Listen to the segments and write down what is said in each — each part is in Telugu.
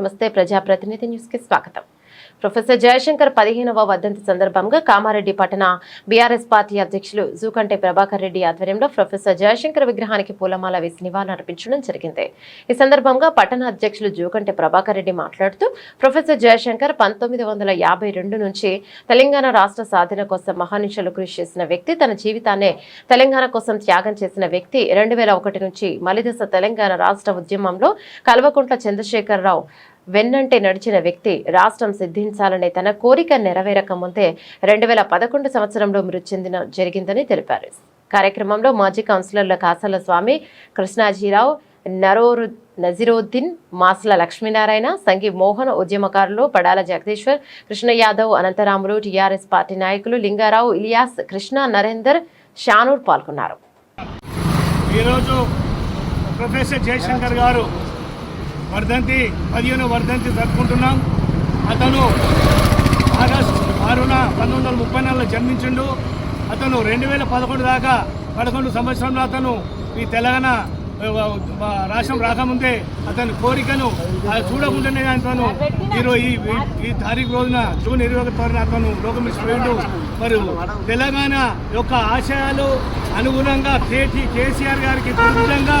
నమస్తే ప్రజాప్రతినిధి న్యూస్ కి స్వాగతం. ప్రొఫెసర్ జయశంకర్ 15వ వర్ధంతి సందర్భంగా కామారెడ్డి పట్టణ బీఆర్ఎస్ పార్టీ అధ్యక్షులు జూకంటే ప్రభాకర్ రెడ్డి ఆధ్వర్యంలో ప్రొఫెసర్ జయశంకర్ విగ్రహానికి పూలమాల వేసి నివాళులర్పించడం జరిగింది. ఈ సందర్భంగా పట్టణ అధ్యక్షులు జూకంటే ప్రభాకర్ రెడ్డి మాట్లాడుతూ ప్రొఫెసర్ జయశంకర్ 1952 నుంచి తెలంగాణ రాష్ట్ర సాధన కోసం మహానిషులు కృషి చేసిన వ్యక్తి, తన జీవితాన్నే తెలంగాణ కోసం త్యాగం చేసిన వ్యక్తి. 2001 నుంచి మలిదశ తెలంగాణ రాష్ట్ర ఉద్యమంలో కల్వకుంట్ల చంద్రశేఖరరావు వెన్నంటే నడిచిన వ్యక్తి. రాష్ట్రం సిద్ధించాలనే తన కోరిక నెరవేరక ముందే 2011 సంవత్సరంలో మృతి చెందిన జరిగిందని తెలిపారు. కార్యక్రమంలో మాజీ కౌన్సిలర్ల కాసాల స్వామి, కృష్ణాజీరావు, నజీరుద్దీన్, మాస్ల లక్ష్మీనారాయణ, సంఘి మోహన్, ఉద్యమకారులు పడాల జగదీశ్వర్, కృష్ణ యాదవ్, అనంతరాములు, టీఆర్ఎస్ పార్టీ నాయకులు లింగారావు, ఇలియాస్, కృష్ణ, నరేందర్, షానూర్ పాల్గొన్నారు. ఈరోజు ప్రొఫెసర్ జయశంకర్ గారు వర్ధంతి 15వ వర్ధంతి జరుపుకుంటున్నాం. అతను ఆగస్టు 6న 1934లో జన్మించిండు. అతను 2011 దాకా 11 సంవత్సరంలో అతను ఈ తెలంగాణ రాష్ట్రం రాకముందే అతని కోరికను చూడకుండానే అతను ఈ తారీఖు రోజున జూన్ 21 అతను లోకమిచ్చిపోయిండు. మరి తెలంగాణ యొక్క ఆశయాలు అనుగుణంగా కేసీఆర్ గారికి విధంగా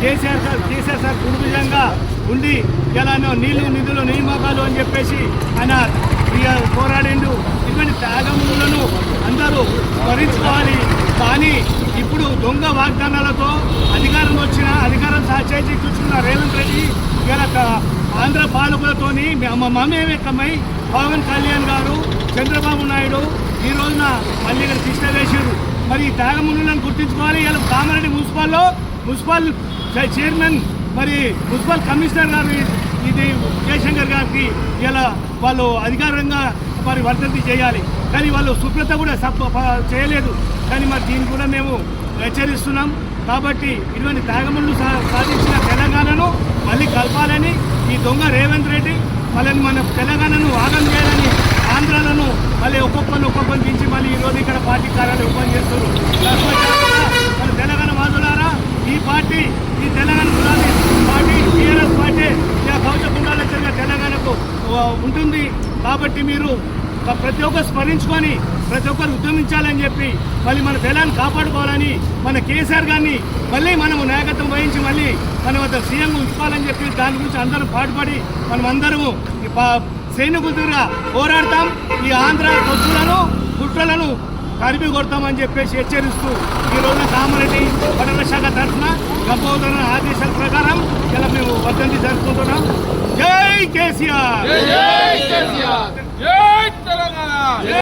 కేసీఆర్ సార్ కుటుంబంగా ఉండి ఇలా నీళ్లు నిధులు నియామకాలు అని చెప్పేసి ఆయన పోరాడిండు. ఇటువంటి త్యాగములను అందరూ స్మరించుకోవాలి. కానీ ఇప్పుడు దొంగ వాగ్దానాలతో అధికారం చేసి కూర్చున్న రేవంత్ రెడ్డి ఇలా ఆంధ్ర పాలకులతోని మమేకమై పవన్ కళ్యాణ్ గారు, చంద్రబాబు నాయుడు ఈ రోజున మళ్ళీ ఇక్కడ తిష్ట వేసారు. మరి ఈ త్యాగములను గుర్తించుకోవాలి. ఇలా కామారెడ్డి మున్సిపల్ చైర్మన్, మరి మున్సిపల్ కమిషనర్ గారు ఇది జయశంకర్ గారికి ఇలా వాళ్ళు అధికారంగా మరి వర్ధంతి చేయాలి. కానీ వాళ్ళు శుభ్రత కూడా చేయలేదు. కానీ మరి దీన్ని కూడా మేము హెచ్చరిస్తున్నాం. కాబట్టి ఇటువంటి త్యాగములను సాధించిన తెలంగాణను మళ్ళీ కలపాలని ఈ దొంగ రేవంత్ రెడ్డి వాళ్ళని మన తెలంగాణను ఆగం చేయాలని ఆంధ్రాలను మళ్ళీ ఒక్కొక్కరిని దించి మళ్ళీ ఈరోజు ఇక్కడ పార్టీ కార్యాలయం ఓపెన్ చేస్తారు. మన తెలంగాణ వాదులారా, ఈ తెలంగాణ పార్టీ టీఆర్ఎస్ పార్టీ కవచకుండాలచ్చగా తెలంగాణకు ఉంటుంది. కాబట్టి మీరు ప్రతి ఒక్కరు స్మరించుకొని ప్రతి ఒక్కరు ఉద్యమించాలని చెప్పి మళ్ళీ మన తెలంగాణ కాపాడుకోవాలని మన కేసీఆర్ గారిని మళ్ళీ మనము నాయకత్వం వహించి మళ్ళీ మనం అతను సీఎం ఉంచుకోవాలని చెప్పి దాని గురించి అందరం పాటుపడి మనమందరము సైనికులుగా పోరాడతాం. ఈ ఆంధ్ర కొట్టులను కుట్రలను తరిమి కొడతామని చెప్పేసి హెచ్చరిస్తూ ఈ రోజున కామారెడ్డి పట్టణ శాఖ తరఫున గంపోదర ఆదేశాల ప్రకారం ఇలా మేము వర్ధంతి జరుపుకుంటున్నాం. జై కేసీఆర్, జై తెలంగాణ.